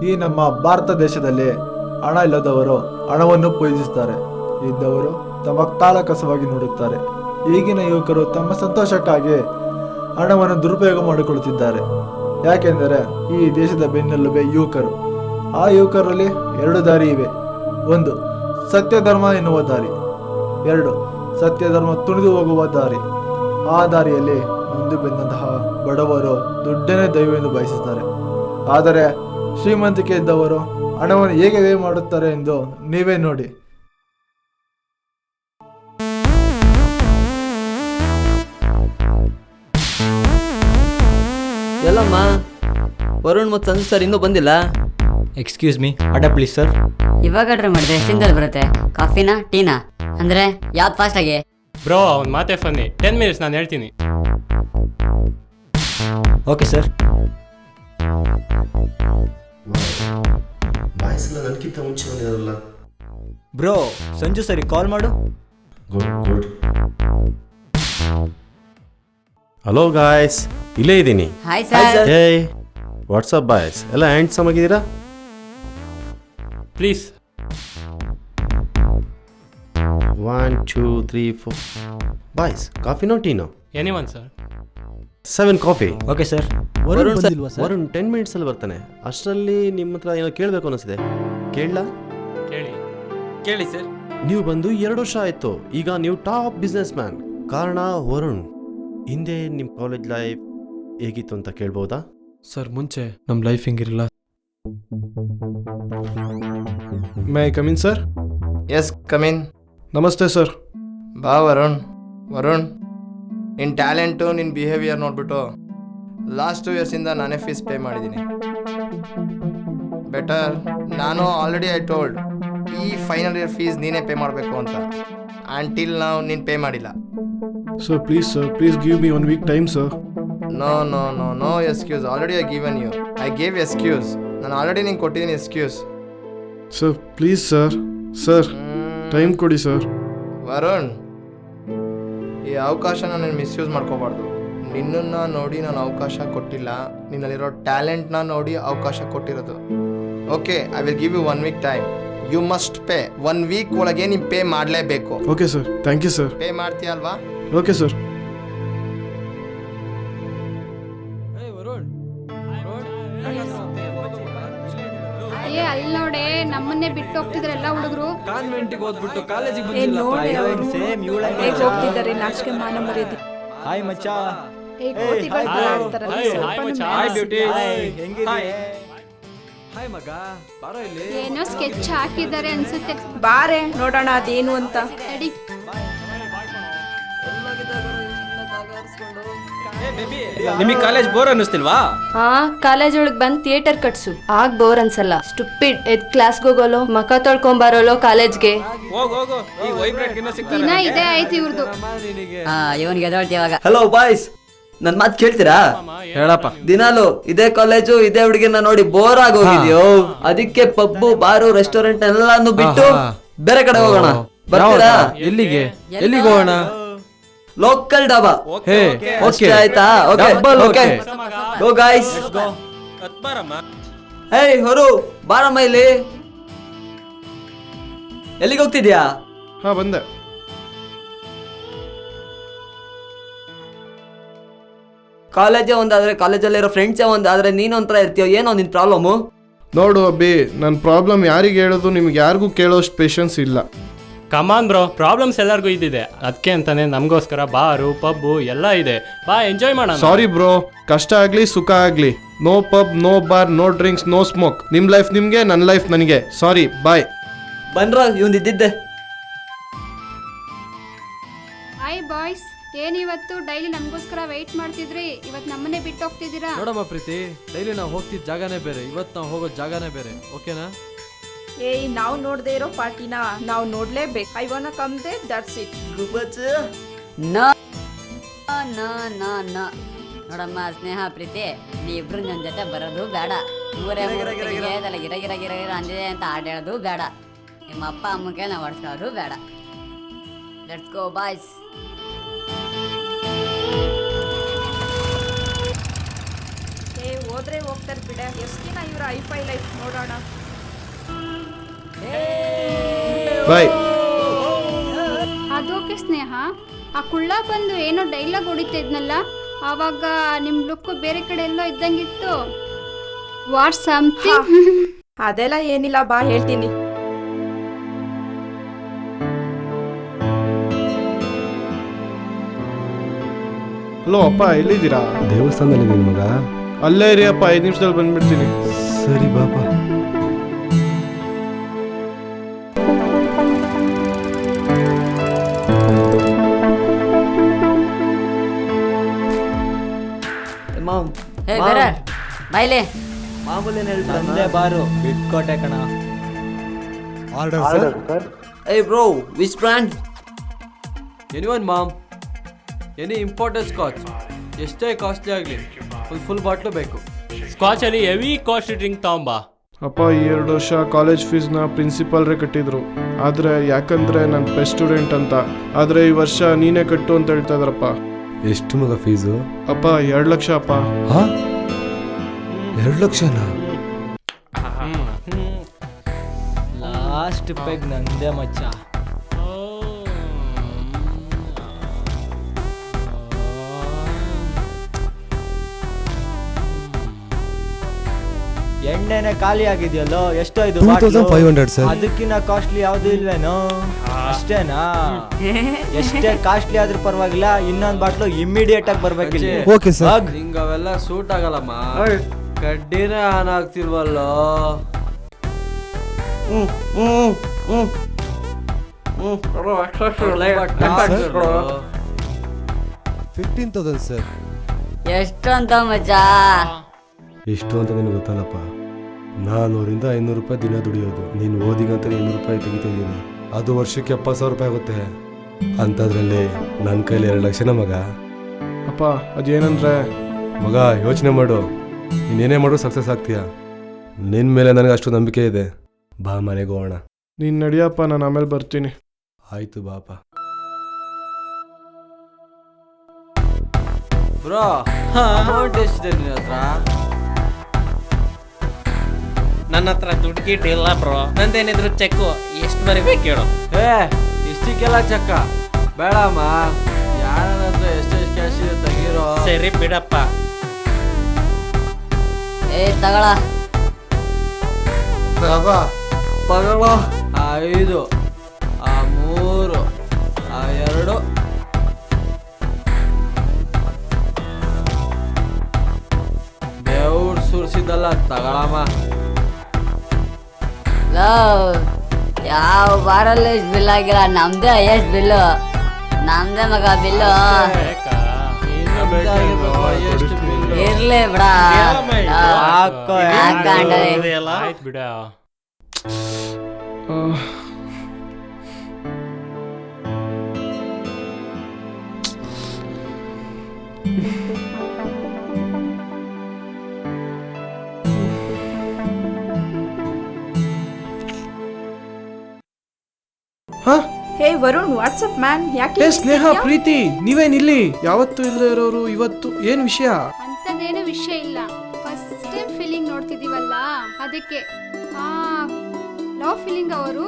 ಈ ನಮ್ಮ ಭಾರತ ದೇಶದಲ್ಲಿ ಹಣ ಇಲ್ಲದವರು ಹಣವನ್ನು ಪೂಜಿಸುತ್ತಾರೆ, ಇದ್ದವರು ತಮ್ಮ ತಾಳಕಸವಾಗಿ ನೋಡುತ್ತಾರೆ. ಈಗಿನ ಯುವಕರು ತಮ್ಮ ಸಂತೋಷಕ್ಕಾಗಿ ಹಣವನ್ನು ದುರುಪಯೋಗ ಮಾಡಿಕೊಳ್ಳುತ್ತಿದ್ದಾರೆ. ಯಾಕೆಂದರೆ ಈ ದೇಶದ ಬೆನ್ನೆಲುಬೆ ಯುವಕರು. ಆ ಯುವಕರಲ್ಲಿ 2 ದಾರಿ ಇವೆ. 1 ಸತ್ಯಧರ್ಮ ಎನ್ನುವ ದಾರಿ, 2 ಸತ್ಯಧರ್ಮ ತುಳಿದು ಹೋಗುವ ದಾರಿ. ಆ ದಾರಿಯಲ್ಲಿ ನೊಂದು ಬೆಂದಂತಹ ಬಡವರು ದುಡ್ಡನ್ನೇ ದೈವವೆಂದು ಬಯಸುತ್ತಾರೆ. ಆದರೆ ಶ್ರೀಮಂತಿಕೆ ಇದ್ದವರು ಹಣವನ್ನು ಹೇಗೆ ವ್ಯಯ ಮಾಡುತ್ತಾರೆ ಎಂದು ನೀವೇ ನೋಡಿ. ಎಲ್ಲಮ್ಮ ವರುಣ್ ಮತ್ತು ಸಂಜು ಸರ್ ಇನ್ನೂ ಬಂದಿಲ್ಲ. ಎಕ್ಸ್ಕ್ಯೂಸ್ ಮೀ, ಅಡ್ಡ ಪ್ಲೀಸ್ ಸರ್. ಇವಾಗ ಆರ್ಡರ್ ಮಾಡಿದ್ರೆ ಎಷ್ಟಿಂದಲ್ಲಿ ಬರುತ್ತೆ? ಕಾಫಿನಾ ಟೀನಾ? ಅಂದರೆ ಯಾವ್ದು ಫಾಸ್ಟಾಗಿ? ಬ್ರೋ ಅವ್ನು ಮಾತೇ ಫನ್ನಿ. 10 ಮಿನಿಟ್ಸ್ ನಾನು ಹೇಳ್ತೀನಿ. Okay sir. ಬಾಯ್ಸೆಲ್ಲ ನನಗಿಂತ ಮುಂಚೆ ಬಂದಿರಲ್ಲ. ಬ್ರೋ ಸಂಜು ಸರಿ ಕಾಲ್ ಮಾಡು. ಗುಡ್. ಹಲೋ ಗಾಯ್ಸ್, ಇಲ್ಲೇ ಇದ್ದೀನಿ. Hi sir. Hey what's up boys ಎಲ್ಲ ಹ್ಯಾಂಡ್ಸಮ್ ಆಗಿದ್ದೀರಾ? ಪ್ಲೀಸ್. 1 2 3 4 ಬಾಯ್ಸ್, ಕಾಫಿನೋ ಟೀನೋ? Anyone sir. 7 coffee. Okay sir. Varun sir Varun 10 ಮಿನಿಟ್ಸಲ್ಲಿ ಬರ್ತಾನೆ. ಅಷ್ಟರಲ್ಲಿ ನಿಮ್ಮ ಹತ್ರ ಏನೋ ಕೇಳಬೇಕು ಅನ್ನಿಸಿದೆ. ಕೇಳಲಾ? ಕೇಳಿ ಸರ್. ನೀವು ಬಂದು 2 ವರ್ಷ ಆಯಿತು. ಈಗ ನೀವು ಟಾಪ್ ಬಿಸ್ನೆಸ್ ಮ್ಯಾನ್. ಕಾರಣ ವರುಣ್. ಹಿಂದೆ ನಿಮ್ಮ ಕಾಲೇಜ್ ಲೈಫ್ ಹೇಗಿತ್ತು ಅಂತ ಕೇಳ್ಬೋದಾ? ಸರ್, ಮುಂಚೆ ನಮ್ಮ ಲೈಫ್ ಹಿಂಗಿರಲಿಲ್ಲ. May I come in sir? Yes come in. ನಮಸ್ತೆ ಸರ್. ಬಾ ವರುಣ್. ನಿನ್ನ ಟ್ಯಾಲೆಂಟು, ನಿನ್ನ ಬಿಹೇವಿಯರ್ ನೋಡ್ಬಿಟ್ಟು ಲಾಸ್ಟ್ 2 ಇಯರ್ಸಿಂದ ನಾನೇ ಫೀಸ್ ಪೇ ಮಾಡಿದ್ದೀನಿ. ಬೆಟರ್, ನಾನು ಆಲ್ರೆಡಿ ಐ ಟೋಲ್ಡ್ ಈ ಫೈನಲ್ ಇಯರ್ ಫೀಸ್ ನೀನೇ ಪೇ ಮಾಡಬೇಕು ಅಂತ. ಆ್ಯಂಟಿಲ್ ನಾವು ನೀನು ಪೇ ಮಾಡಿಲ್ಲ. Sir please give me 1 week time sir. No excuse. Already I given you. I gave excuse. ನಾನು ಆಲ್ರೆಡಿ ನಿಂಗೆ ಕೊಟ್ಟಿದ್ದೀನಿ excuse. Sir please sir time ಕೊಡಿ ಸರ್. ವರುಣ್, ಈ ಅವಕಾಶನ ನಾನು ಮಿಸ್ಯೂಸ್ ಮಾಡ್ಕೋಬಾರ್ದು. ನಿನ್ನನ್ನು ನೋಡಿ ನಾನು ಅವಕಾಶ ಕೊಟ್ಟಿಲ್ಲ, ನಿನ್ನಲ್ಲಿರೋ ಟ್ಯಾಲೆಂಟ್ನ ನೋಡಿ ಅವಕಾಶ ಕೊಟ್ಟಿರೋದು. Okay, I will give you 1 week time. You must pay. 1 week ಒಳಗೆ ನೀವು ಪೇ ಮಾಡಲೇಬೇಕು. Okay sir, thank you sir. Pay ಮಾಡ್ತೀಯ ಅಲ್ವಾ? Okay sir. ಅಲ್ಲಿ ನೋಡೆ ನಮ್ಮನ್ನೇ ಬಿಟ್ಟು ಹೋಗ್ತಿದ್ರಲ್ಲ ಹುಡುಗರು. ಕಾನ್ವೆಂಟಿಗೆ ಓದ್ಬಿಟ್ಟು ಕಾಲೇಜಿಗೆ ಹೋಗ್ತಿದ್ದಾರೆ, ನಾಚಿಕೆ ಮಾನ ಮರ್ಯಾದೆ. ಹಾಯ್ ಮಚ್ಚಾ. ಹಾಯ್ ಮಗ, ಬಾರೋ ಇಲ್ಲಿ. ಏನೋ ಸ್ಕೆಚ್ ಹಾಕಿದ್ದಾರೆ ಅನ್ಸುತ್ತೆ. ಬಾರೆ ನೋಡೋಣ ಅದೇನು ಅಂತ. ನಡಿ. ನಿಮಗೆ ಕಾಲೇಜ್ ಬೋರ್ ಅನ್ನಿಸ್ತಿಲ್ವಾ? ಕಾಲೇಜ್ ಒಳಗ್ ಬಂದ್ ಥಿಯೇಟರ್ ಕಟ್ಸು, ಆಗ ಬೋರ್ ಅನ್ಸಲ್ಲ. ಸ್ಟುಪಿಡ್, ಎದ್ ಕ್ಲಾಸ್ಗೆ ಹೋಗೋಲೋ, ಮಕ ತೊಳ್ಕೊಂಬರೋಲೋ ಕಾಲೇಜ್ಗೆ. ಹೋಗು, ಈ ವೈಬ್ರೇಟ್ ಗಿನ್ನ ಸಿಗ್ತಾರೆ. ದಿನ ಇದೇ ಆಯ್ತು ಇವ್ರದ್ದು. ಇವನಿಗೆ ಎದೊಳ್ತೀವಾಗ. ಹಲೋ ಬಾಯ್ಸ್, ನನ್ನ ಮಾತು ಕೇಳ್ತೀರಾ? ಹೇಳಪ್ಪ. ದಿನಾಲು ಇದೇ ಕಾಲೇಜು ಇದೇ ಹುಡುಗಿನ ನೋಡಿ ಬೋರ್ ಆಗೋಗಿದ್ಯೋ. ಅದಕ್ಕೆ ಪಬ್ಬು ಬಾರು ರೆಸ್ಟೋರೆಂಟ್ ಎಲ್ಲಾನು ಬಿಟ್ಟು ಬೇರೆ ಕಡೆ ಹೋಗೋಣ. ಬರ್ತೀರಾ? ಎಲ್ಲಿಗೆ ಹೋಗೋಣ? ಲೋಕಲ್ ಡಾಬಾ. ಹೇ, ಓಕೆ ಆಯ್ತಾ? Okay go guys. ಹೇಯ್ ಹೊರು, ಬಾರಮ್ಮ ಇಲ್ಲಿ. ಎಲ್ಲಿಗೆ ಹೋಗ್ತಿದ್ಯಾ? ಬಂದೆ. ಕಾಲೇಜೇ ಒಂದಾದ್ರೆ, ಕಾಲೇಜಲ್ಲಿರೋ ಫ್ರೆಂಡ್ಸೇ ಒಂದಾದ್ರೆ ನೀನೊಂಥರ ಇರ್ತೀಯೋ. ಏನೋ ನಿನ್ ಪ್ರಾಬ್ಲಮ್ಮು? ನೋಡು ಅಬ್ಬಿ, ನನ್ನ ಪ್ರಾಬ್ಲಮ್ ಯಾರಿಗೆ ಹೇಳೋದು, ನಿಮ್ಗೆ ಯಾರಿಗೂ ಕೇಳೋಷ್ಟು ಪೇಷನ್ಸ್ ಇಲ್ಲ. ಕಮಾನ್ ಬ್ರೋ, ಪ್ರಾಬ್ಲಮ್ಸ್ ಎಲ್ಲರಿಗೂ ಇದ್ದಿದೆ. ಅದಕ್ಕೆ ಅಂತಾನೆ ನಮಗೋಸ್ಕರ ಬಾರು ಪಬ್ಬು ಎಲ್ಲ ಇದೆ. ಬಾ, ಎಂಜಾಯ್ ಮಾಡೋಣ. ಸಾರಿ ಬ್ರೋ, ಕಷ್ಟ ಆಗ್ಲಿ ಸುಖ ಆಗ್ಲಿ, no pub, no bar, no drinks, no smoke. ನಿಮ್ ಲೈಫ್ ನಿಮ್ಗೆ, ನನ್ನ ಲೈಫ್ ನನಗೆ. Sorry, boy. ಬನ್ರ, ಇವ್ನು ಇದ್ದಿದ್ದೆ. ಹಾಯ್ ಬಾಯ್ಸ್, ಏನಿವತ್ತು ಡೈಲಿ ನಮಗೋಸ್ಕರ ವೆಯ್ಟ್ ಮಾಡ್ತಿದ್ರಿ, ಇವತ್ತು ನಮ್ಮನ್ನೇ ಬಿಟ್ಟು ಹೋಗ್ತಿದ್ದೀರಾ? ನೋಡಮ್ಮ ಪ್ರೀತಿ, ಡೈಲಿ ನಾವು ಹೋಗ್ತಿದ್ದ ಜಾಗನೇ ಬೇರೆ, ಇವತ್ತು ನಾವು ಹೋಗೋ ಜಾಗನೇ ಬೇರೆ. ಓಕೆನಾ? ಏಯ್, ನಾವು ನೋಡದೆ ಇರೋ ಪಾರ್ಟಿನ ನಾವು ನೋಡ್ಲೇಬೇಕು. I want to come there, that's it. ನೋಡಮ್ಮ ಸ್ನೇಹ ಪ್ರೀತಿ, ನೀವಿಬ್ರು ನನ್ನ ಜೊತೆ ಬರೋದು ಬೇಡ. ಊರೇ ಗಿರ ಅಂದಿದೆ ಅಂತ ಆಟ ಹೇಳೋದು ಬೇಡ. ನಿಮ್ಮ ಅಪ್ಪ ಅಮ್ಮಗೆ ನಾವು ಹೊಡ್ಸ್ಕೊಳ್ಳೋದು ಬೇಡ. Let's go boys. ಹೋದ್ರೆ ಹೋಗ್ತಾರೆ ಬಿಡೆ. ಎಷ್ಟು ದಿನ ಇವ್ರ ಐಫೈ ಲೈಫ್ ನೋಡೋಣ. ಬಾಯ್. ಅದೋಕೆ ಸ್ನೇಹ, ಆ ಕುಳ್ಳ ಬಂದು ಏನೋ ಡೈಲಾಗ್ ಹೊಡಿತಾ ಇದ್ನಲ್ಲ, ಆವಾಗ ನಿಮ್ಮ ಲುಕ್ ಬೇರೆ ಕಡೆ ಎಲ್ಲೋ ಇದ್ದಂಗಿತ್ತು. What something? ಅದೆಲ್ಲ ಏನಿಲ್ಲ, ಬಾ ಹೇಳ್ತೀನಿ. ಹಲೋ ಅಪ್ಪ, ಎಲ್ಲಿದ್ದೀರಾ? ದೇವಸ್ಥಾನದಲ್ಲಿ ಮಗ. ಅಲ್ಲೇ ಇರಿ ಅಪ್ಪ, 5 ನಿಮಿಷದಲ್ಲಿ ಬಂದ್ಬಿಡ್ತೀನಿ. ಸರಿ ಬಾಪ. ಮಾಮ್, ಹೇ ಬೇರೆ ಬಾಯ್ಲೆ. ಮಾಮೂಲಿ ನಂದೇ ಬಾರು ಬಿಟ್ಕೋಟೆ ಕಣ. ಏ ಬ್ರೋ, ವಿಚ್ ಬ್ರ್ಯಾಂಡ್? ಎನಿವನ್ ಮಾಮ್, ಎನಿ ಇಂಪಾರ್ಟೆಂಟ್ ಸ್ಕಾಚ್, ಎಷ್ಟೇ ಕಾಸ್ಟ್ಲಿ ಆಗಲಿ ಫುಲ್ ಬಾಟ್ಲು ಬೇಕು. ಸ್ಕಾಚಲ್ಲಿ ಹೆವಿ ಕಾಸ್ಟ್ಲಿ ಡ್ರಿಂಕ್ ತಗೊಂಬಾ. ಅಪ್ಪ, ಈ 2 ವರ್ಷ ಕಾಲೇಜ್ ಫೀಸ್ನ ಪ್ರಿನ್ಸಿಪಾಲ್ರೇ ಕಟ್ಟಿದ್ರು. ಆದರೆ ಯಾಕಂದರೆ ನಾನು ಬೆಸ್ಟ್ ಸ್ಟೂಡೆಂಟ್ ಅಂತ. ಆದರೆ ಈ ವರ್ಷ ನೀನೇ ಕಟ್ಟು ಅಂತ ಹೇಳ್ತಾ ಇದ್ರಪ್ಪ. ಎಷ್ಟು ಮಗ ಫೀಸು? ಅಪ್ಪ 2 ಲಕ್ಷ ಅಪ್ಪ. 2 ಲಕ್ಷನಾ? ಲಾಸ್ಟ್ ಪೆಗ್ ನಂದೇ ಮಚ್ಚ. ಎಣ್ಣೆನೆ ಖಾಲಿ ಆಗಿದೆಯಲ್ಲೋ. ಎಷ್ಟು ಇದು? 2500 ಸರ್. ಅದಕ್ಕಿಂತ ಕಾಸ್ಟ್ಲಿ ಯಾವ್ದು ಇಲ್ವೇನೋ? ಅಷ್ಟೇನಾ? ಎಷ್ಟೇ ಕಾಸ್ಟ್ಲಿ ಆದ್ರೂ ಪರವಾಗಿಲ್ಲ, ಇನ್ನೊಂದು ಬಾಟ್ಲು ಇಮ್ಮಿಡಿಯೇಟ್ ಆಗಿ ಬರ್ಬೇಕಿಲ್ಲ. Okay sir. ಹಿಂಗ ಅವೆಲ್ಲ ಸೂಟ್ ಆಗಲ್ಲಮ್ಮ. ಕಡ್ಡಿನೇ ಆನ್ ಆಗ್ತಿಲ್ವಲ್ಲೋ. 15,000 ಸರ್. ಎಷ್ಟು ಅಂತ ಮಚ್ಚ? ಎಷ್ಟು ಅಂತ ನಿನಗೆ ಗೊತ್ತಲ್ಲಪ್ಪ. 400 500 ರೂಪಾಯಿ ದಿನ ದುಡಿಯೋದು. ನೀನು ಓದಿಗಂತ 200 ರೂಪಾಯಿ ತೆಗಿತಿದ್ದೀನಿ. ಅದು ವರ್ಷಕ್ಕೆ 70,000 ರೂಪಾಯಿ ಆಗುತ್ತೆ. ಅಂಥದ್ರಲ್ಲಿ ನನ್ನ ಕೈಲಿ 2 ಲಕ್ಷನ ಮಗ. ಅಪ್ಪ, ಅದೇನಂದ್ರೆ ಮಗ, ಯೋಚನೆ ಮಾಡು. ನೀನೇನೇ ಮಾಡು ಸಕ್ಸಸ್ ಆಗ್ತೀಯ. ನಿನ್ನ ಮೇಲೆ ನನಗೆ ಅಷ್ಟು ನಂಬಿಕೆ ಇದೆ. ಬಾ ಮನೆಗೆ ಹೋಗೋಣ. ನೀನು ನಡಿಯಪ್ಪ, ನಾನು ಆಮೇಲೆ ಬರ್ತೀನಿ. ಆಯ್ತು ಬಾಪ. ಬ್ರೋ, ಅಮೌಂಟ್ ಎಷ್ಟಿದೆ ನಿನ್ನ ಹತ್ರ? ನನ್ನ ಹತ್ರ ದುಡ್ಡು ಗಿಡ್ ಇಲ್ಲ ಬ್ರೋ. ನಂದೇನಿದ್ರು ಚೆಕ್ಕು ಎಷ್ಟು ಬರೀಬೇಕು ಹೇಳು. ಇಷ್ಟಕ್ಕೆಲ್ಲ ಚಕ್ಕ ಬೇಡಮ್ಮ. ಯಾರ ಹತ್ರ ಎಷ್ಟೆಷ್ಟು ಕ್ಯಾಶ್ ಇದೆ ತೆಗೀರೋ. ಸರಿ ಬಿಡಪ್ಪ. ಏ ತಗೊಳ. ತಗೊಳ್ಳೋ. 5 3 2 ದೇವ್ರು ಸುರಿಸಿದ್ದಲ್ಲ, ತಗೊಳಮ್ಮ. ಯಾವ ಬಾರಲ್ಲಿ ಎಷ್ಟು ಬಿಲ್ ಆಗಿಲ್ಲ, ನಮ್ದೇ ಹೈಯೆಸ್ಟ್ ಬಿಲ್ಲು. ನಮ್ದೇ ಮಗ ಬಿಲ್ಲು. ಇರ್ಲಿ ಬಿಡ. ಆಯ್ತು ಬಿಡ. ಹೇ ವರುಣ್, ವಾಟ್ಸಪ್ ಮ್ಯಾನ್, ಯಾಕೆ? ಏ ಸ್ನೇಹ, ಪ್ರೀತಿ, ನೀವೇನಿಲ್ಲಿ? ಯಾವತ್ತೂ ಇಲ್ಲದೆ ಇರೋರು ಇವತ್ತು ಏನು ವಿಷಯ? ಅಂಥದ್ದೇನು ವಿಷಯ ಇಲ್ಲ. ಫಸ್ಟ್ ಟೈಮ್ ಫೀಲಿಂಗ್ ನೋಡ್ತಿದ್ದೀವಲ್ಲ, ಅದಕ್ಕೆ. ಲವ್ ಫೀಲಿಂಗ್ ಅವರು?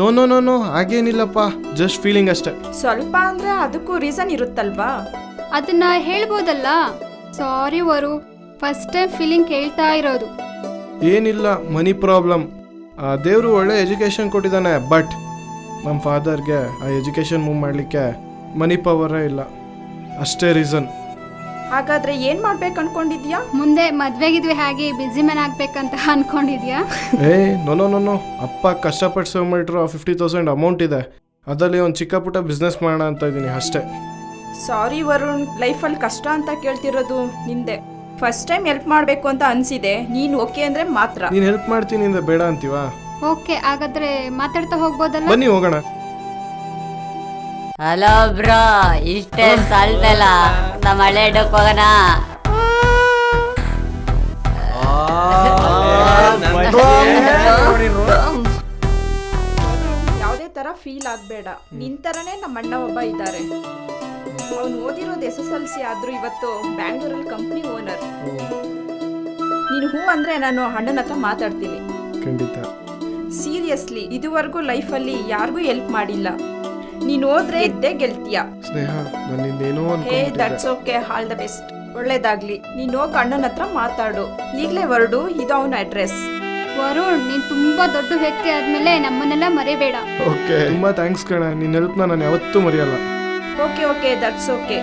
ನೋ ನೋ ನೋ ನೋ, ಹಾಗೇನಿಲ್ಲಪ್ಪ, ಜಸ್ಟ್ ಫೀಲಿಂಗ್ ಅಷ್ಟೇ. ಸ್ವಲ್ಪ ಅಂದ್ರೆ ಅದಕ್ಕೂ ರೀಸನ್ ಇರುತ್ತಲ್ವಾ? ಅದನ್ನ ಹೇಳ್ಬೋದಲ್ಲ. Sorry Varu, first time feeling ಕೇಳ್ತಾ ಇರೋದು. ಏನಿಲ್ಲ, ಮನಿ ಪ್ರಾಬ್ಲಮ್. ದೇವರು ಒಳ್ಳೆ ಎಜುಕೇಷನ್ ಕೊಟ್ಟಿದ್ದಾನೆ, ಬಟ್ ನಮ್ಮ ಫಾದರ್ಗೆ ಆ ಎಜುಕೇಷನ್ ಮೂವ್ ಮಾಡಲಿಕ್ಕೆ ಮನಿ ಪವರೇ ಇಲ್ಲ. ಅಷ್ಟೇ ರೀಸನ್. ಹಾಗಾದ್ರೆ ಏನ್ ಮಾಡ್ಬೇಕು ಅನ್ಕೊಂಡಿದ್ಯಾ? ಮುಂದೆ ಮದ್ವೆಗಿದ್ವಿ ಹಾಗೆ ಬಿಸಿ ಮ್ಯಾನ್ ಆಗ್ಬೇಕಂತ ಅನ್ಕೊಂಡಿದ್ಯಾ? ಏ ನೋ ನೋ ನೋ ನೋ, ಅಪ್ಪ ಕಷ್ಟಪಟ್ಟು ಸೇವ್ ಮಾಡಿರೋ 50,000 ಅಮೌಂಟ್ ಇದೆ. ಅದರಲ್ಲಿ ಒಂದು ಚಿಕ್ಕ ಪುಟ್ಟ ಬಿಸ್ನೆಸ್ ಮಾಡೋಣ ಅಂತ ಇದ್ದೀನಿ ಅಷ್ಟೇ. ಸಾರಿ ವರುಣ್, ಲೈಫಲ್ಲಿ ಕಷ್ಟ ಅಂತ ಕೇಳ್ತಿರೋದು ನಿಂದೆ. ಫಸ್ಟ್ ಟೈಮ್ ಹೆಲ್ಪ್ ಮಾಡಬೇಕು ಅಂತ ಅನ್ಸಿದೆ. ನೀನು ಓಕೆ ಅಂದ್ರೆ ಮಾತ್ರ. ನೀನು ಹೆಲ್ಪ್ ಮಾಡ್ತೀನಿ ಅಂದ್ರೆ ಬೇಡ ಅಂತೀವಾ? ಓಕೆ, ಹಾಗಾದ್ರೆ ಮಾತಾಡ್ತಾ ಹೋಗ್ಬೋದಲ್ಲ? ಬನ್ನಿ ಹೋಗೋಣ. ಹಲೋ ಬ್ರೋ, ಇಷ್ಟೇ ಸಾಲ್ತಲ್ಲ, ನಮ್ಮ ಹಳೆ ಇಡಕ್ ಹೋಗೋಣ. ಯಾವುದೇ ತರ ಫೀಲ್ ಆಗ್ಬೇಡ. ನಿನ್ ತರನೇ ನಮ್ಮ ಅಣ್ಣ ಒಬ್ಬ ಇದ್ದಾರೆ. ಅವ್ನು ಓದಿರೋದು SSLC ಆದ್ರೂ ಇವತ್ತು ಬ್ಯಾಂಗ್ಳೂರಲ್ಲಿ ಕಂಪ್ನಿ ಓನರ್. ನೀನು ಹೂ ಅಂದರೆ ನಾನು ಅಣ್ಣನ ಹತ್ರ ಮಾತಾಡ್ತೀನಿ. ಖಂಡಿತ. ಸೀರಿಯಸ್ಲಿ ಇದುವರೆಗೂ ಲೈಫಲ್ಲಿ ಯಾರಿಗೂ ಹೆಲ್ಪ್ ಮಾಡಿಲ್ಲ. ನೀನು ಹೋದ್ರೆ ಇದ್ದೇ ಗೆಲ್ತೀಯ. ಸ್ನೇಹ, ನನ್ನಿಂದೇನೋ hey that's okay, all the best, ಒಳ್ಳೇದಾಗ್ಲಿ. ನೀನು ಹೋಗಿ ಅಣ್ಣನ ಹತ್ರ ಮಾತಾಡು. ಈಗಲೇ ಹೊರಡು, ಇದು ಅವನ ಅಡ್ರೆಸ್. ವರುಣ್, ನೀನ್ ತುಂಬಾ ದೊಡ್ಡ ವ್ಯಕ್ತಿ ಆದ್ಮೇಲೆ ನಮ್ಮನ್ನೆಲ್ಲ ಮರಿಬೇಡ. ಓಕೆ, ತುಂಬಾ ಥ್ಯಾಂಕ್ಸ್ ಕಣ. ನಿನ್ನ ಹೆಲ್ಪ್ನ ನಾನು ಯಾವತ್ತೂ ಮರೆಯಲ್ಲ. ಓಕೆ ಓಕೆ, ದಟ್ಸ್ ಓಕೆ,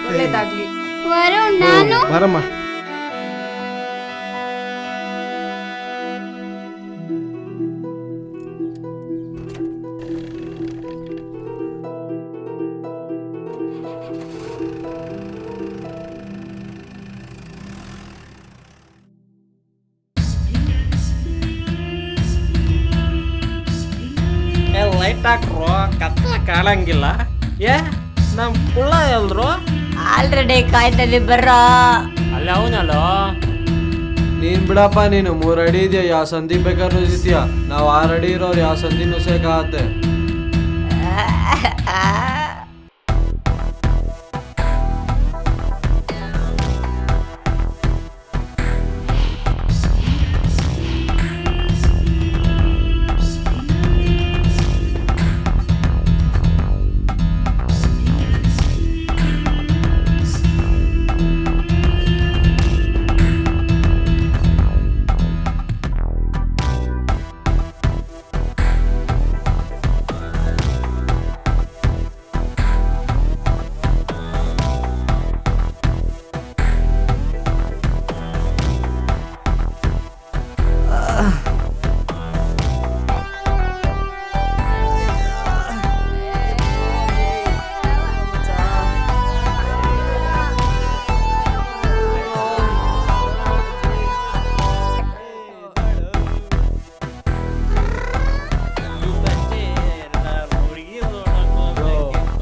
ಒಳ್ಳೇದಾಗ್ಲಿ. ವರುಣ್, ನಾನು ಬಾರಮ್ಮ. ಲೈಟ್ ಹಾಕ್ರು, ಕತ್ತ ಕಾಣಂಗಿಲ್ಲ. ನಮ್ ಕುಳ್ಳ ಎಲ್ರು ಆಲ್ರೆಡಿ ಕಾಯ್ತಲ್ಲಿ ಬರ್ರೋ. ಅಲ್ಲ ಅವನಲ್ಲೋ. ನೀನ್ ಬಿಡಪ್ಪ, ನೀನು 3 ಅಡಿ ಇದೆಯಾ, ಯಾವ ಸಂಧಿ ಬೇಕಾದ್ರೂ ನುಸಿತೀಯ. ನಾವು 6 ಅಡಿ ಇರೋರು ಯಾವ ಸಂಧಿ ನುಸಕಾಗತ್ತೆ.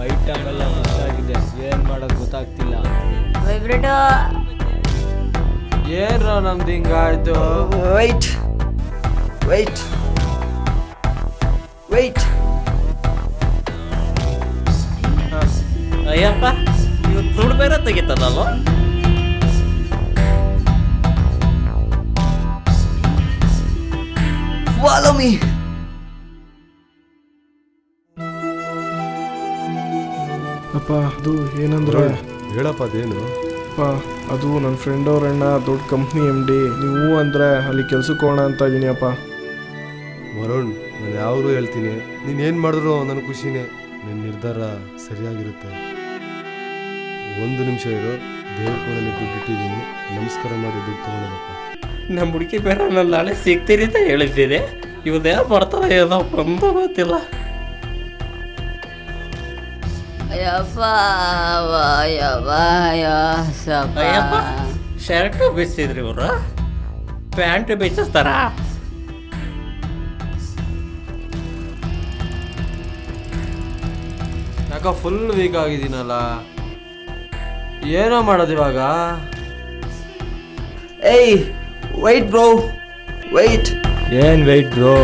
ಐಟಮ್ ಎಲ್ಲ ಮಿಸ್ ಆಗಿದೆ, ಏನ್ ಮಾಡೋದು ಗೊತ್ತಾಗ್ತಿಲ್ಲ. ಹೋಗ್ಬಿಟ್ಟು ಏನ್ರ ನಮ್ದು ಹಿಂಗಾಯ್ತು. Wait wait wait. ಅಯ್ಯಪ್ಪ, ಇವ್ ದುಡ್ಡು ಬೇರೆ ತೆಗಿತಾನಲ್ಲ. Follow me. ಅಪ್ಪ, ಅದು ಏನಂದ್ರೆ, ಹೇಳಪ್ಪ ಅದೇನು? ಅಪ್ಪ, ಅದು ನನ್ನ ಫ್ರೆಂಡ್ ಅವ್ರಣ್ಣ ದೊಡ್ಡ ಕಂಪ್ನಿ MD. ನೀವು ಅಂದರೆ ಅಲ್ಲಿ ಕೆಲ್ಸಕ್ಕೆ ಹೋಗೋಣ ಅಂತ ಇದ್ದೀನಿ ಅಪ್ಪ. ವರುಣ್, ನಾನು ಯಾವಾಗಲೂ ಹೇಳ್ತೀನಿ, ನೀನು ಏನು ಮಾಡಿದ್ರು ನನ್ನ ಖುಷಿನೇ. ನಿನ್ನ ನಿರ್ಧಾರ ಸರಿಯಾಗಿರುತ್ತೆ. 1 ನಿಮಿಷ ಇರೋ, ದೇವ್ರ ಕೋಣಲ್ಲಿ ದುಡ್ಡು ಇಟ್ಟಿದ್ದೀನಿ, ನಮಸ್ಕಾರ ಮಾಡಿ ದುಡ್ಡು ತೊಗೊಂಡಪ್ಪ. ನಮ್ಮ ಹುಡುಗಿ ಬೇರೆ ನಾನು ನಾಳೆ ಸಿಗ್ತೀನಿ ಅಂತ ಹೇಳಿದ್ದೀನಿ. ಇವನ್ನೇ ಮಾಡ್ತಾರ ಏನೋ ಒಂದು ಗೊತ್ತಿಲ್ಲ. ಅಯ್ಯಪ್ಪ ಅಯ್ಯಪ್ಪ, ಶರ್ಟ್ ಬಿಚ್ಚಿದ್ರಿ ಇವರು, ಪ್ಯಾಂಟ್ ಬಿಚ್ಚಿಸ್ತಾರ. ಯಾಕ ಫುಲ್ ವೀಕ್ ಆಗಿದ್ದೀನಲ್ಲ, ಏನೋ ಮಾಡೋದು ಇವಾಗ. ಏಯ್ ವೈಟ್ ಬ್ರೋ, ವೈಟ್. ಏನ್ ವೆಯ್ಟ್ ಬ್ರೋ?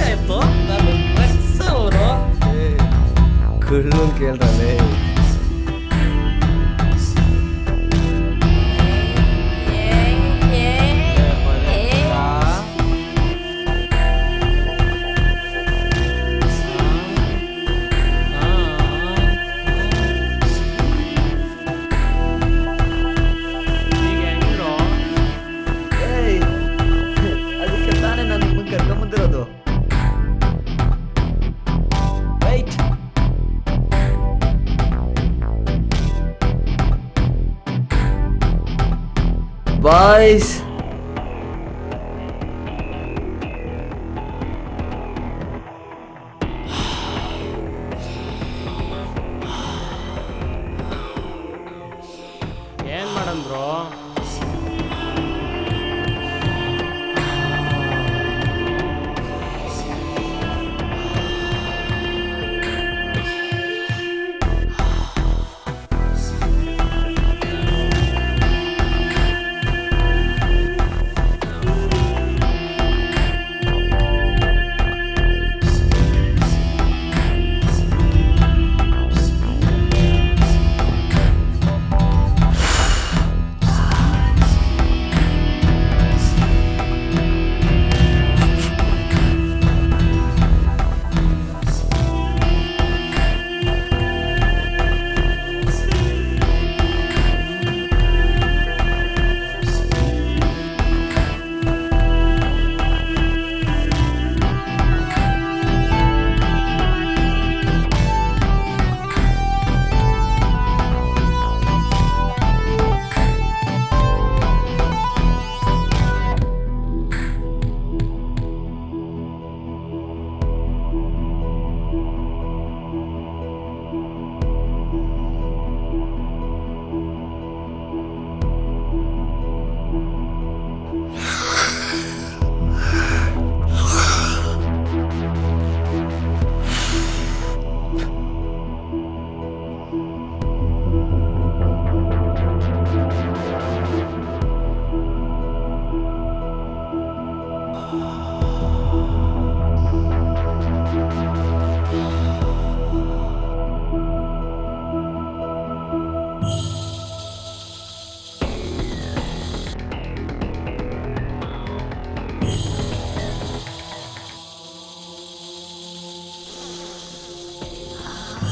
ಆಯ್ತು, ನಾನು ಡ್ರೆಸ್ ಅವರು ಕುಳ್ಳು ಕೇಳ್ರಲ್ಲೇ. ಏಯ್, ಅದಕ್ಕೆ ತಾನೇ ನಾನು ನಿಮ್ಮನ್ನು ಕರ್ಕೊಂಬಂದಿರೋದು. ವೈಟ್. ಬಾಯ್ಸ್, ಏನ್ ಮಾಡನ್ bro?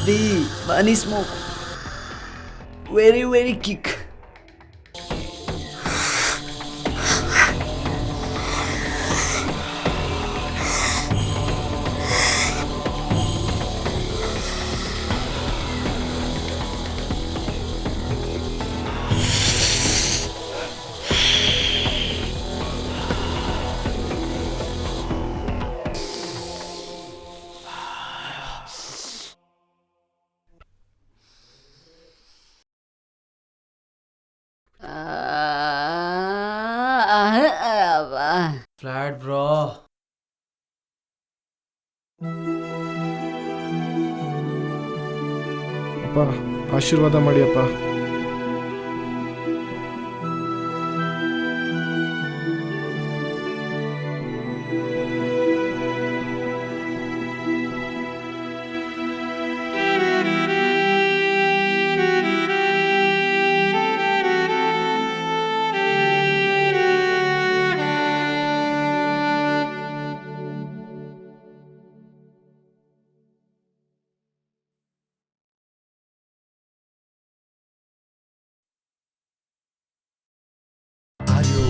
the money smoke. Very, very kick. Flat bro. ಅಪ್ಪ ಆಶೀರ್ವಾದ ಮಾಡಿಯಪ್ಪ.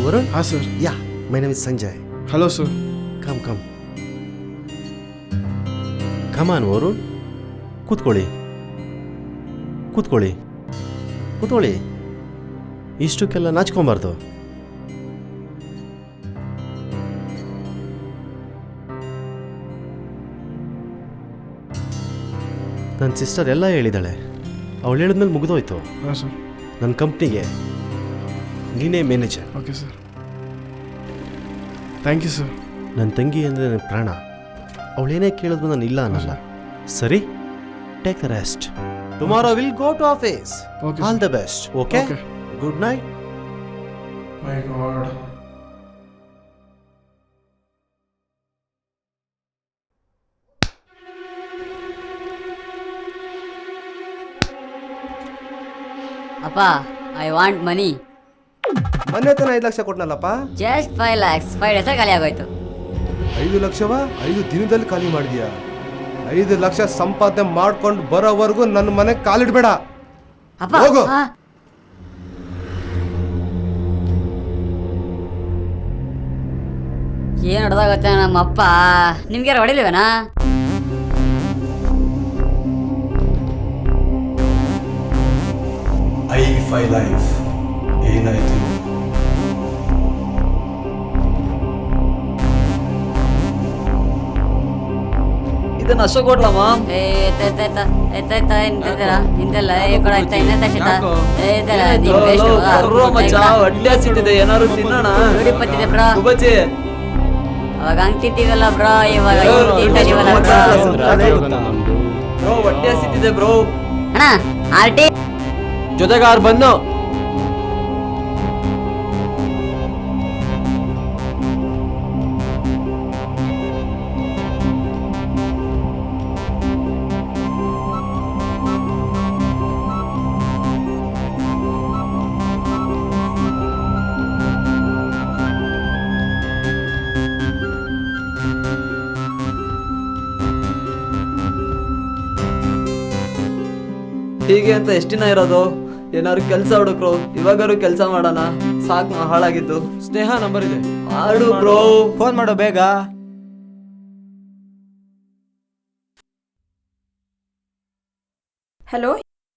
Varun? ಹಾಂ sir. Yeah, my name is Sanjay. Hello sir. Come. Come on, Varun. ಕೂತ್ಕೊಳ್ಳಿ. ಇಷ್ಟಕ್ಕೆಲ್ಲ ನಾಚ್ಕೊಂಬಾರ್ದು. ನನ್ನ ಸಿಸ್ಟರ್ ಎಲ್ಲ ಹೇಳಿದಾಳೆ. ಅವಳು ಹೇಳಿದ್ಮೇಲೆ ಮುಗಿದೋಯ್ತು. ಹಾಂ ಸರ್. ನನ್ನ ಕಂಪ್ನಿಗೆ ನೀನೇ manager. Okay sir. Thank you sir. ನನ್ನ ತಂಗಿ ಅಂದರೆ ನನ್ನ ಪ್ರಾಣ. ಅವಳೇನೇ ಕೇಳಿದ್ರು ನಾನು ಇಲ್ಲ ಅನ್ನಲ್ಲ. ಸರಿ, take the rest. Tomorrow will go to office. All the best. Okay, good night. My god. ಅಪ್ಪ, ಐ ವಾಂಟ್ ಮನಿ. ಮೊನ್ನೆ ತಾನೆ 5 ಲಕ್ಷ ಕೊಟ್ನಲ್ಲಪ್ಪ. Just 5 lakhs. 5 days ಖಾಲಿ ಆಗೋಯ್ತು. 5 ಲಕ್ಷವಾ? 5 ದಿನದಲ್ಲಿ ಖಾಲಿ ಮಾಡಿದ್ಯಾ? 5 ಲಕ್ಷ ಸಂಪಾದನೆ ಮಾಡ್ಕೊಂಡು ಬರೋವರೆಗೂ ನನ್ನ ಮನೆ ಕಾಲಿಡ್ಬೇಡ. ಅಪ್ಪ, ಹೋಗು. ಏನ್ ಹೊಡೆದಾಗತ್ತೆ ನಮ್ಮಪ್ಪ. ನಿಮ್ಗೆ ಹೊಡಿಲಿವೇನಾ? ಐ ಲೈಫ್ ಏನಾಯ್ತು? ಇದನ್ನ ಅಶೋಕ್ ಕೊಡ್ಲಮ್ಮ. ಹೊಟ್ಟೆ ಹಸಿತಿದೆ, ಏನಾದ್ರು ತಿನ್ನೋಣ. ಅವಾಗ ಹಂಗ್ ತಿಂತೀವಲ್ಲ ಬ್ರೋ, ಇವಾಗ ಹೊಟ್ಟೆ ಹಸಿತಿದೆ ಬ್ರೋ. ಅಣ್ಣ ಆರ್ಟಿ ಜೊತೆಗೆ 6 ಬನ್ನು. ಹೀಗೆ ಅಂತ ಎಷ್ಟು ದಿನ ಇರೋದು? ಏನಾದ್ರು ಕೆಲಸ ಹುಡುಕ್ರು. ಇವಾಗಾರು ಕೆಲಸ ಮಾಡೋಣ. ಸಾಕು ನಾ ಹಾಳಾಗಿದ್ದು. ಸ್ನೇಹ ನಂಬರ್ ಇದೆ, ಆಡು ಬ್ರೋ. ಫೋನ್ ಮಾಡೋ ಬೇಗ. ಹಲೋ.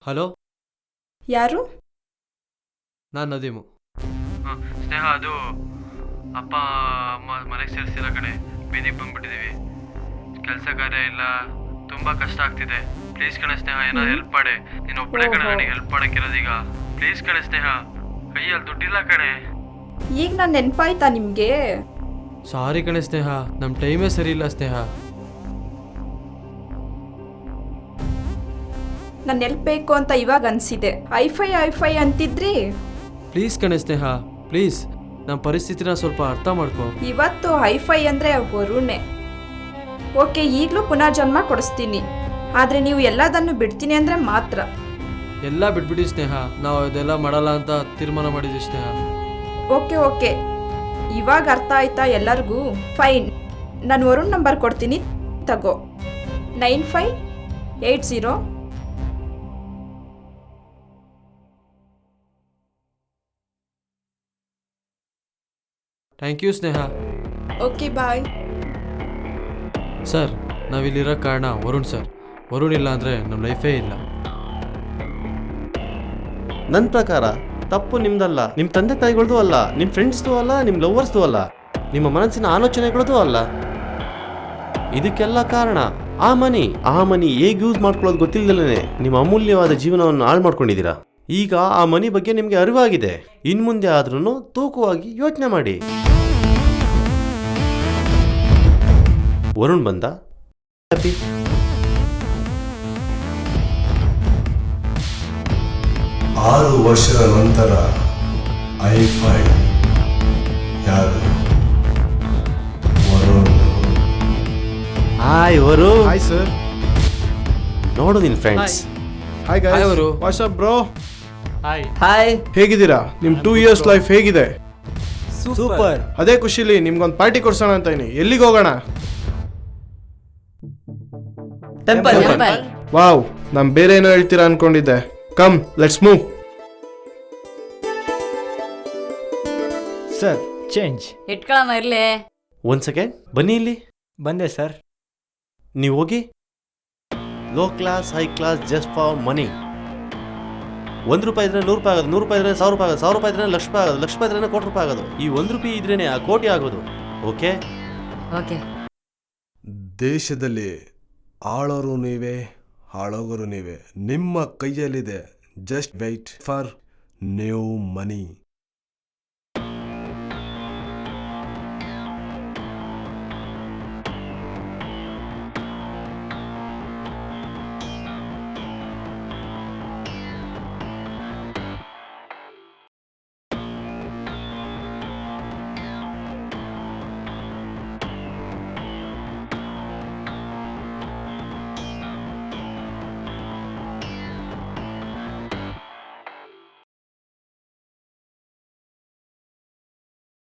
ಹಲೋ, ಯಾರು? ನಾನು ನದೀಮು. ಸ್ನೇಹ, ಅದು ಅಪ್ಪ ಅಮ್ಮ ಮನೆಗೆ ಸೇರಿಸಿಲ್ಲ ಕಣೆ. ಬೀದಿಗೆ ಬಂದ್ಬಿಟ್ಟಿದ್ದೀವಿ. ಕೆಲಸ ಕಾರ್ಯ ಇಲ್ಲ, ತುಂಬಾ ಕಷ್ಟ ಆಗ್ತಿದೆ. ಪ್ಲೀಸ್ ಕಣೆ ಸ್ನೇಹ, ಏನಾದ್ರು ಹೆಲ್ಪ್ ಮಾಡೆ. ನೀನು ಒಬ್ಬಳೆ ಕಣೆ ನನಗೆ ಹೆಲ್ಪ್ ಮಾಡಕ್ಕಿರೋದೀಗ. ಪ್ಲೀಸ್ ಕಣೆ ಸ್ನೇಹ, ಕೈಯಲ್ಲಿ ದುಡ್ಡಿಲ್ಲ ಕಣೆ. ಈಗ ನಾನು ನೆನಪಾಯ್ತಾ ನಿಮಗೆ? ಸಾರಿ ಕಣೆ ಸ್ನೇಹ, ನಮ್ಮ ಟೈಮೇ ಸರಿ ಇಲ್ಲ ಸ್ನೇಹ. ನಾನು ಹೆಲ್ಪ್ ಬೇಕು ಅಂತ ಇವಾಗ ಅನಿಸಿದೆ. ಐಫೈ ಅಂತಿದ್ರಿ. ಪ್ಲೀಸ್ ಕಣೆ ಸ್ನೇಹ, ಪ್ಲೀಸ್ ನಮ್ಮ ಪರಿಸ್ಥಿತಿನ ಸ್ವಲ್ಪ ಅರ್ಥ ಮಾಡ್ಕೊ. ಇವತ್ತು ಐಫೈ ಅಂದರೆ ವರುಣೆ. ಓಕೆ, ಈಗಲೂ ಪುನರ್ಜನ್ಮ ಕೊಡಿಸ್ತೀನಿ. ಆದರೆ ನೀವು ಎಲ್ಲದನ್ನು ಬಿಡ್ತೀನಿ ಅಂದರೆ ಮಾತ್ರ. ಎಲ್ಲ ಬಿಟ್ಬಿಡಿ ಸ್ನೇಹ, ನಾವು ಅದೆಲ್ಲ ಮಾಡಲ್ಲ ಅಂತ ತೀರ್ಮಾನ ಮಾಡಿದ್ವಿ ಸ್ನೇಹ. ಓಕೆ, ಇವಾಗ ಅರ್ಥ ಆಯ್ತಾ ಎಲ್ಲರಿಗೂ? ಫೈನ್, ನಾನು ವರುಣ್ ನಂಬರ್ ಕೊಡ್ತೀನಿ, ತಗೋ. 9580 thank you Sneha. Okay bye. Sir ನಾವಿಲ್ಲಿರೋ ಕಾರಣ ವರುಣ್ ಸರ್. ವರುಣ್ ಇಲ್ಲ ಅಂದರೆ ನಮ್ಮ ಲೈಫೇ ಇಲ್ಲ. ನನ್ನ ಪ್ರಕಾರ ತಪ್ಪು ನಿಮ್ದಲ್ಲ, ನಿಮ್ಮ ತಂದೆ ತಾಯಿಗಳದ್ದು ಅಲ್ಲ, ನಿಮ್ಮ ಫ್ರೆಂಡ್ಸ್ದು ಅಲ್ಲ, ನಿಮ್ಮ ಲವರ್ಸ್ದು ಅಲ್ಲ, ನಿಮ್ಮ ಮನಸ್ಸಿನ ಆಲೋಚನೆಗಳದ್ದು ಅಲ್ಲ. ಇದಕ್ಕೆಲ್ಲ ಕಾರಣ ಆ ಮನಿ ಹೇಗೆ ಯೂಸ್ ಮಾಡ್ಕೊಳ್ಳೋದು ಗೊತ್ತಿಲ್ಲದೇ ನಿಮ್ಮ ಅಮೂಲ್ಯವಾದ ಜೀವನವನ್ನು ಹಾಳು ಮಾಡ್ಕೊಂಡಿದ್ದೀರಾ. ಈಗ ಆ ಮನಿ ಬಗ್ಗೆ ನಿಮಗೆ ಅರಿವಾಗಿದೆ. ಇನ್ನು ಮುಂದೆ ಆದ್ರೂ ತೂಕವಾಗಿ ಯೋಚನೆ ಮಾಡಿ. ವರುಣ್ ಬಂದ ಹ್ಯಾಪಿ. ಆರು ವರ್ಷದ ನಂತರ ಐ5 ಯಾರು? Varun. Hi Varun. Hi sir. ನೋಡು ನಿನ್ನ friends. Hi Hi, guys. Varu. What's up bro? Hi. Hi. ಹೇಗಿದ್ದೀರಾ? ನಿಮ್ಮ 2 years ಲೈಫ್ ಹೇಗಿದೆ? ಸೂಪರ್. ಅದೇ ಖುಷಿಲಿ ನಿಮ್ಗೊಂದು ಪಾರ್ಟಿ ಕೊಡ್ಸೋಣ ಅಂತ ಇದೀನಿ. ಎಲ್ಲಿಗೆ ಹೋಗೋಣ? ಟೆಂಪಲ್. ವಾವ್, ನಾನು ಬೇರೆ ಏನೋ ಹೇಳ್ತೀರಾ ಅನ್ಕೊಂಡಿದ್ದೆ. Come let's move. Sir change. ಇಟ್ಕೊಳಮ್ಮ ಇರ್ಲಿ. ಒಂದ್ ಸೆಕೆಂಡ್ ಬನ್ನಿ ಇಲ್ಲಿ. ಬಂದೆ ಸರ್. ನೀವು ಹೋಗಿ. Low class high class just for money. ₹1 ಇದ್ರೆ ₹100 ಆಗೋದು, ₹100 ಇದ್ರೆ ₹1000 ಆಗೋದು, ₹1000 ಇದ್ರೆ ಲಕ್ಷ ರೂಪಾಯಿ ಆಗೋದು, ಲಕ್ಷ ರೂಪಾಯಿ ಇದ್ರೆ ₹1 ಕೋಟಿ ಆಗೋದು. ಈ ₹1 ಇದ್ರೇನೆ ಆ ಕೋಟಿ ಆಗೋದು. Okay okay. ದೇಶದಲ್ಲಿ ಆಳೋರು ನೀವೇ, ಹಾಳೋಗೋರು ನೀವೇ. ನಿಮ್ಮ ಕೈಯಲ್ಲಿದೆ. Just wait for new money.